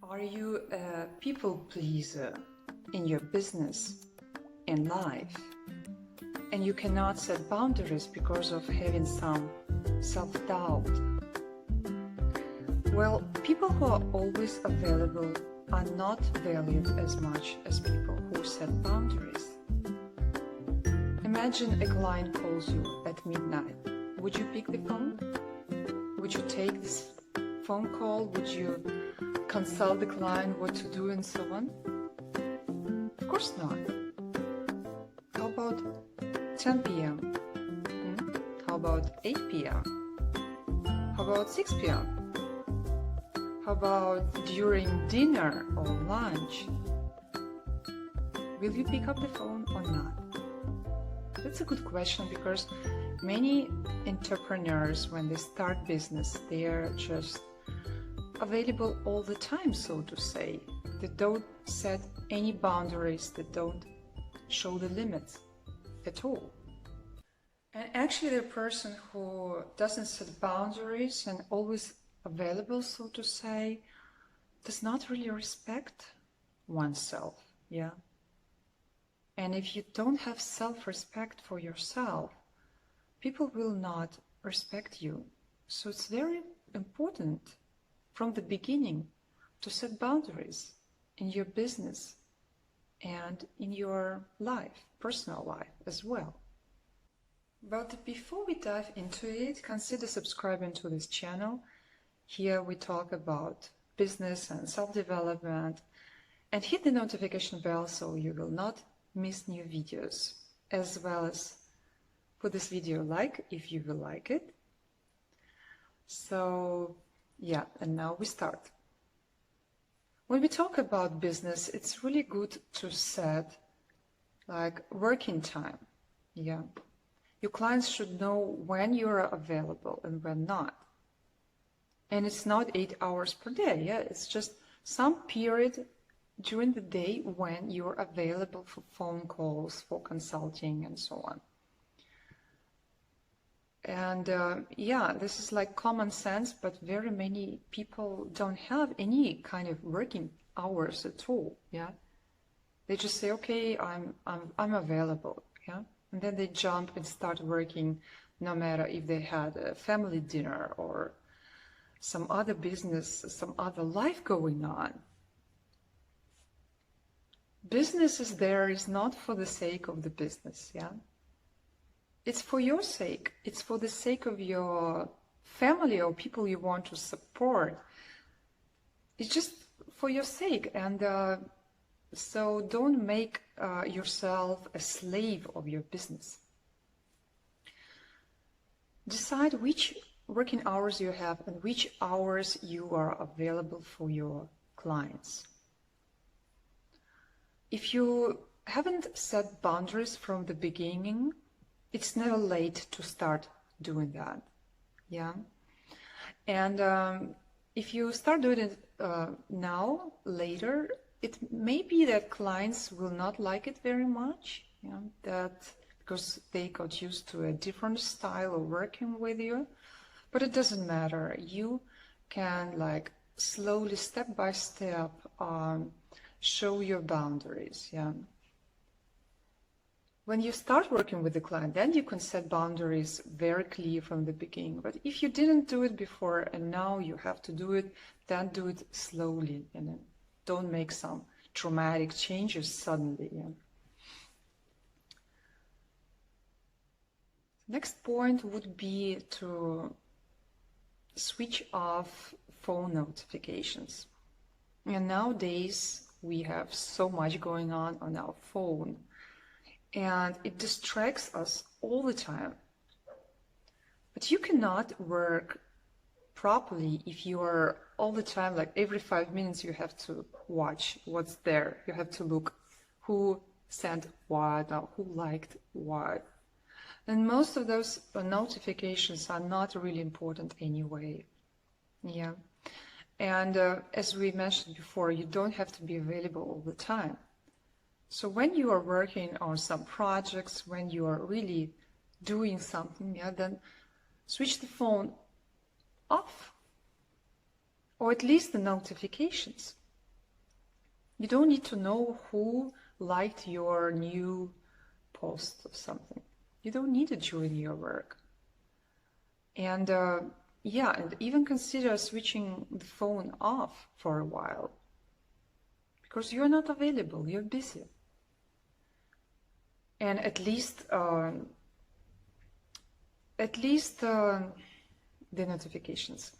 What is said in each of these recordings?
Are you a people pleaser in your business and life, and you cannot set boundaries because of having some self-doubt? Well, people who are always available are not valued as much as people who set boundaries. Imagine a client calls you at midnight. Would you pick the phone? Would you take this phone call? Would you consult the client what to do and so on? Of course not. How about 10 p.m.? How about 8 p.m.? How about 6 p.m.? How about during dinner or lunch? Will you pick up the phone or not? That's a good question, because many entrepreneurs, when they start business, they are just available all the time, so to say. They don't set any boundaries, they don't show the limits at all. And actually the person who doesn't set boundaries and always available, so to say, does not really respect oneself, yeah? And if you don't have self-respect for yourself, people will not respect you. So it's very important from the beginning to set boundaries in your business and in your life, personal life as well. But before we dive into it, consider subscribing to this channel. Here we talk about business and self-development, and hit the notification bell so you will not miss new videos, as well as put this video a like if you will like it. So yeah, and now we start. When we talk about business, it's really good to set like working time. Yeah, your clients should know when you're available and when not. And it's not 8 hours per day. Yeah, it's just some period during the day when you're available for phone calls, for consulting, and so on. And yeah, this is like common sense, but very many people don't have any kind of working hours at all. Yeah, they just say, okay, I'm available. Yeah, and then they jump and start working, no matter if they had a family dinner or some other business, some other life going on. Business is there is not for the sake of the business, yeah? It's for your sake. It's for the sake of your family or people you want to support. It's just for your sake. And so don't make yourself a slave of your business. Decide which working hours you have and which hours you are available for your clients. If you haven't set boundaries from the beginning, it's never late to start doing that, yeah? And if you start doing it now, later, it may be that clients will not like it very much, yeah? That because they got used to a different style of working with you, but it doesn't matter. You can like slowly, step by step, show your boundaries, yeah. When you start working with the client, then you can set boundaries very clear from the beginning. But if you didn't do it before and now you have to do it, then do it slowly, and don't make some dramatic changes suddenly, yeah. Next point would be to switch off phone notifications. And nowadays, we have so much going on our phone, and it distracts us all the time. But you cannot work properly if you are all the time, like every 5 minutes you have to watch what's there. You have to look who sent what or who liked what. And most of those notifications are not really important anyway. Yeah. And as we mentioned before, you don't have to be available all the time. So when you are working on some projects, when you are really doing something, yeah, then switch the phone off, or at least the notifications. You don't need to know who liked your new post or something. You don't need it during your work. And yeah, and even consider switching the phone off for a while, because you're not available, you're busy. And at least the notifications.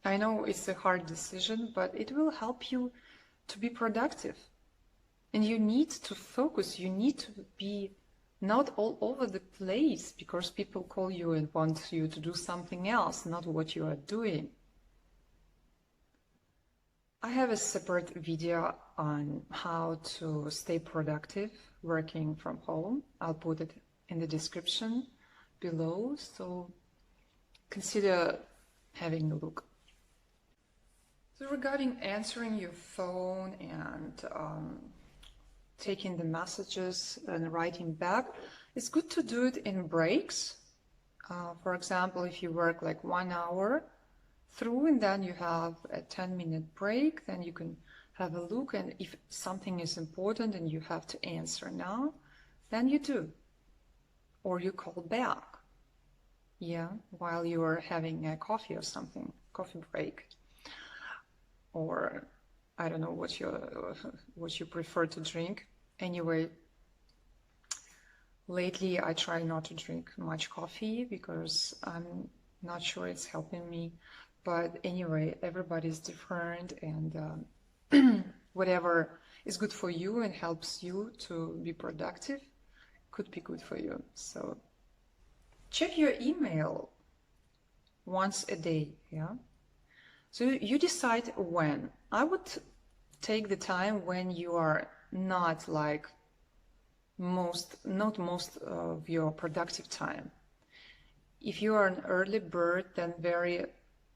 I know it's a hard decision, but it will help you to be productive. And you need to focus, you need to be not all over the place because people call you and want you to do something else, not what you are doing. I have a separate video on how to stay productive working from home. I'll put it in the description below, so consider having a look. So regarding answering your phone and taking the messages and writing back, it's good to do it in breaks. For example, if you work like 1 hour through and then you have a 10-minute break, then you can have a look, and if something is important and you have to answer now, then you do. Or you call back, yeah, while you are having a coffee or something, coffee break. Or I don't know what you prefer to drink. Anyway, lately I try not to drink much coffee because I'm not sure it's helping me. But anyway, everybody's different, and whatever is good for you and helps you to be productive could be good for you. So check your email once a day, yeah? So you decide when. I would take the time when you are not like not most of your productive time. If you are an early bird, then very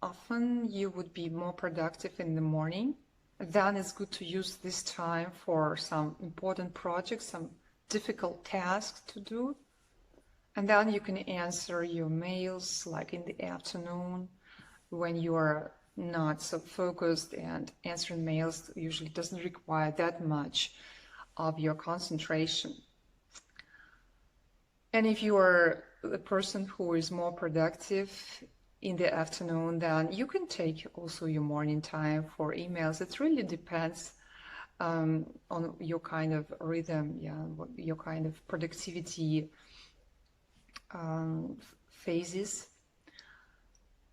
often you would be more productive in the morning. Then it's good to use this time for some important projects, some difficult tasks to do. And then you can answer your mails like in the afternoon when you are not so focused, and answering mails usually doesn't require that much of your concentration. And if you are a person who is more productive in the afternoon, then you can take also your morning time for emails. It really depends on your kind of rhythm, yeah, your kind of productivity phases.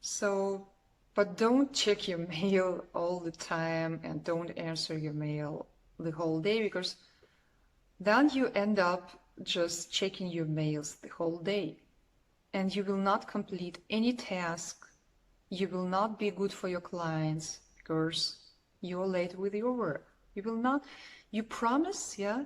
So, but don't check your mail all the time and don't answer your mail the whole day, because then you end up just checking your mails the whole day and you will not complete any task. You will not be good for your clients because you're late with your work. You will not, you promise, yeah?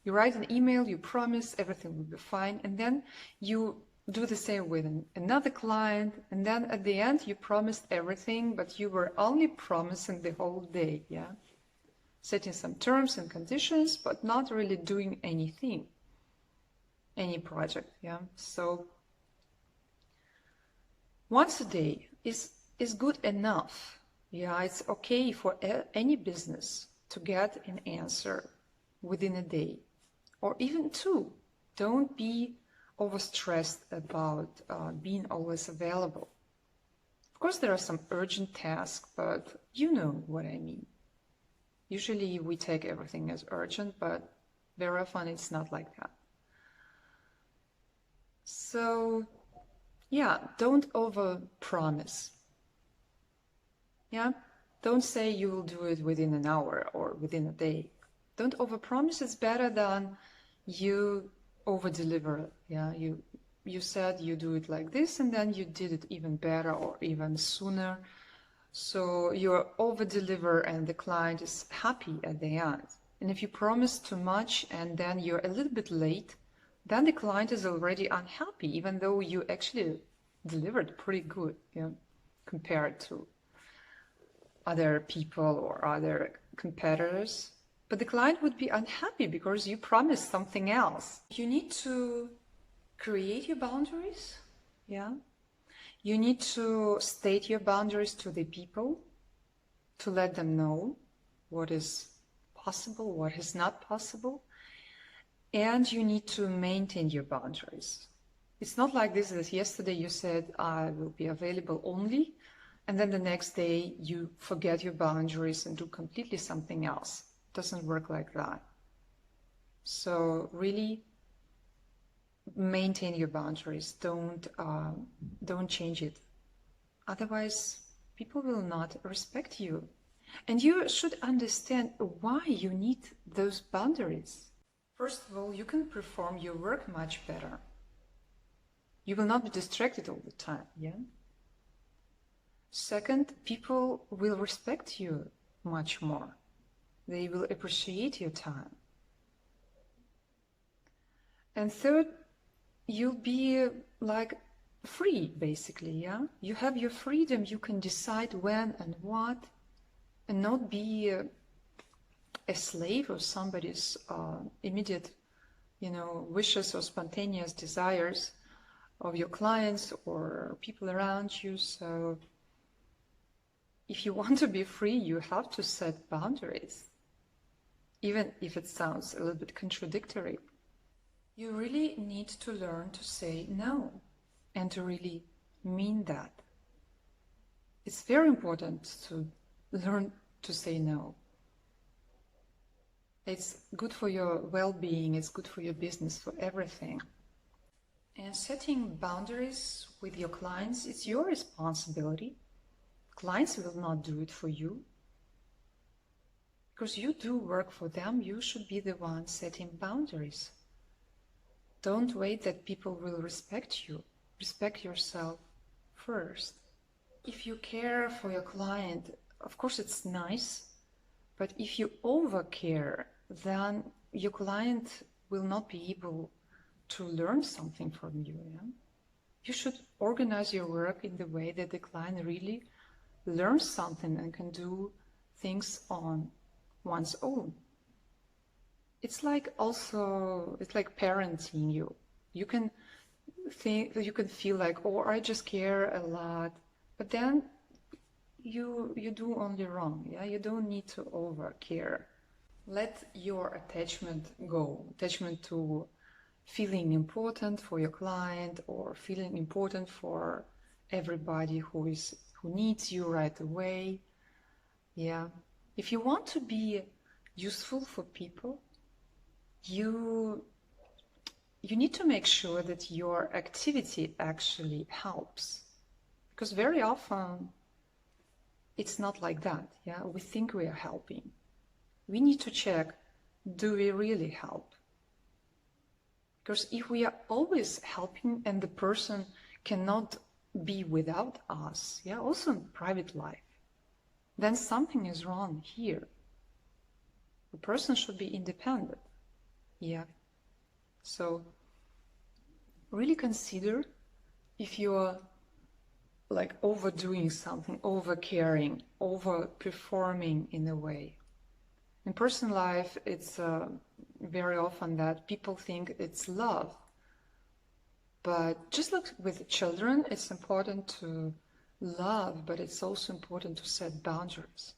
You write an email, you promise everything will be fine, and then you do the same with another client, and then at the end you promised everything, but you were only promising the whole day, yeah? Setting some terms and conditions, but not really doing anything, any project, yeah? So once a day is good enough, yeah? It's okay for any business to get an answer within a day, or even 2. Don't be overstressed about being always available. Of course, there are some urgent tasks, but you know what I mean. Usually we take everything as urgent, but very often it's not like that. So, yeah, don't overpromise. Yeah, don't say you will do it within an hour or within a day. Don't overpromise. It's better than you overdeliver. Yeah, you said you do it like this, and then you did it even better or even sooner. So you overdeliver, and the client is happy at the end. And if you promise too much and then you're a little bit late, then the client is already unhappy, even though you actually delivered pretty good, you know, compared to other people or other competitors. But the client would be unhappy because you promised something else. You need to create your boundaries, yeah? You need to state your boundaries to the people, to let them know. what is possible, what is not possible, and you need to maintain your boundaries. It's not like this that yesterday you said, I will be available only, and then the next day you forget your boundaries and do completely something else. It doesn't work like that. So really maintain your boundaries. Don't change it. Otherwise, people will not respect you. And you should understand why you need those boundaries. First of all, you can perform your work much better. You will not be distracted all the time, yeah? Second, people will respect you much more. They will appreciate your time. And third, you'll be like free, basically, yeah? You have your freedom, you can decide when and what, and not be a slave of somebody's immediate, wishes or spontaneous desires of your clients or people around you. So if you want to be free, you have to set boundaries, even if it sounds a little bit contradictory. You really need to learn to say no and to really mean that. It's very important to learn to say no. It's good for your well-being, it's good for your business, for everything. And setting boundaries with your clients, it's your responsibility. Clients will not do it for you. Because you do work for them, you should be the one setting boundaries. Don't wait that people will respect you. Respect yourself first. If you care for your client, of course it's nice, but if you overcare, then your client will not be able to learn something from you. Yeah? You should organize your work in the way that the client really learns something and can do things on one's own. It's like parenting you. You can feel like, oh, I just care a lot, but then you do only wrong. Yeah, you don't need to over care. Let your attachment go. Attachment to feeling important for your client or feeling important for everybody who needs you right away. Yeah, if you want to be useful for people, you need to make sure that your activity actually helps, because very often it's not like that. Yeah, we think we are helping. We need to check, do we really help? Because if we are always helping and the person cannot be without us, yeah, also in private life, then something is wrong here. The person should be independent. Yeah. So really consider if you're like overdoing something, over-caring, over-performing in a way. In personal life, it's very often that people think it's love. But just like with children, it's important to love, but it's also important to set boundaries.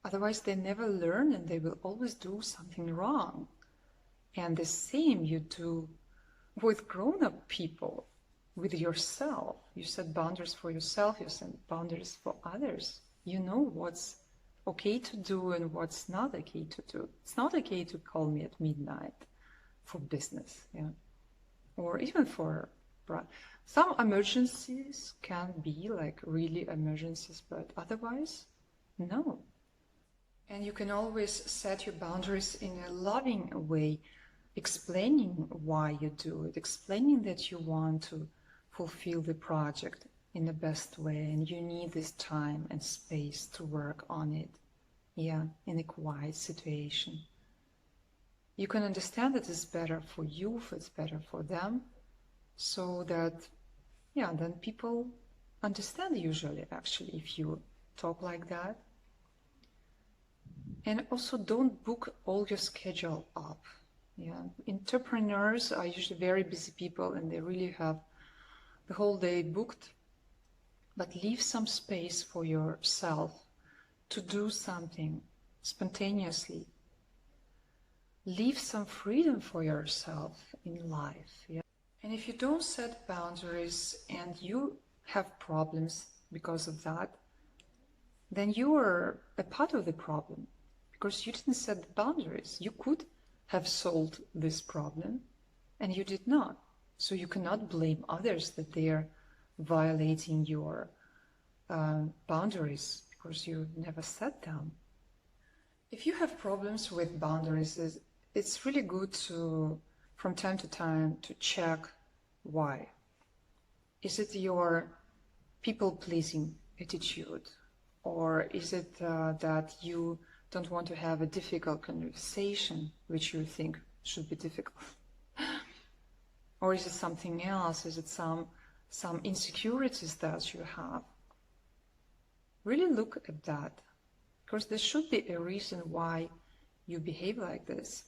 Otherwise, they never learn and they will always do something wrong. And the same you do with grown-up people, with yourself. You set boundaries for yourself, you set boundaries for others. You know what's okay to do and what's not okay to do. It's not okay to call me at midnight for business, yeah, or even for some emergencies can be like really emergencies, but otherwise, no. And you can always set your boundaries in a loving way, explaining why you do it, explaining that you want to fulfill the project in the best way and you need this time and space to work on it, yeah, in a quiet situation. You can understand that it's better for you, if it's better for them, so that, yeah, then people understand usually, actually, if you talk like that. And also don't book all your schedule up. Yeah, entrepreneurs are usually very busy people and they really have the whole day booked, but leave some space for yourself to do something spontaneously. Leave some freedom for yourself in life. Yeah? And if you don't set boundaries and you have problems because of that, then you are a part of the problem because you didn't set the boundaries. You could have solved this problem and you did not. So you cannot blame others that they are violating your boundaries because you never set them. If you have problems with boundaries, it's really good to, from time to time, to check why. Is it your people-pleasing attitude? Or is it that you don't want to have a difficult conversation, which you think should be difficult? Or is it something else? Is it some insecurities that you have? Really look at that, because there should be a reason why you behave like this.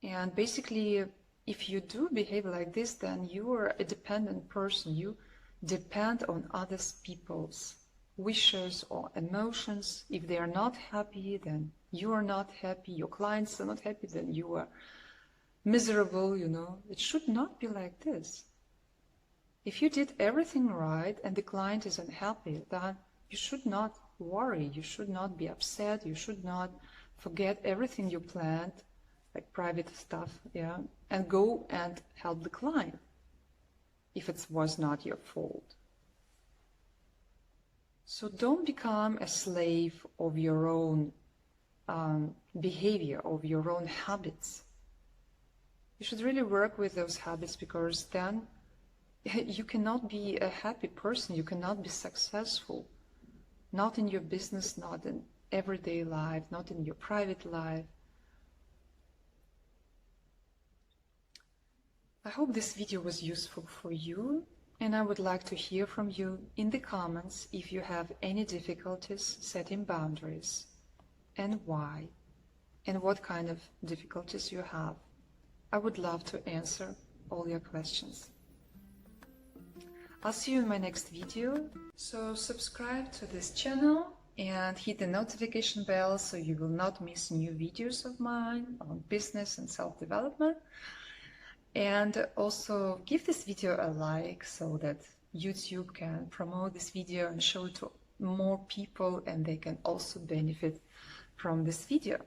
And basically, if you do behave like this, then you are a dependent person. You depend on other people's wishes or emotions. If they are not happy, then you are not happy. Your clients are not happy, then you are miserable, you know. It should not be like this. If you did everything right and the client is unhappy, then you should not worry. You should not be upset. You should not forget everything you planned, like private stuff, yeah, and go and help the client if it was not your fault. So don't become a slave of your own behavior, of your own habits. You should really work with those habits, because then you cannot be a happy person, you cannot be successful, not in your business, not in everyday life, not in your private life. I hope this video was useful for you, and I would like to hear from you in the comments if you have any difficulties setting boundaries, and why, and what kind of difficulties you have. I would love to answer all your questions. I'll see you in my next video. So subscribe to this channel and hit the notification bell so you will not miss new videos of mine on business and self-development. And also give this video a like so that YouTube can promote this video and show it to more people, and they can also benefit from this video.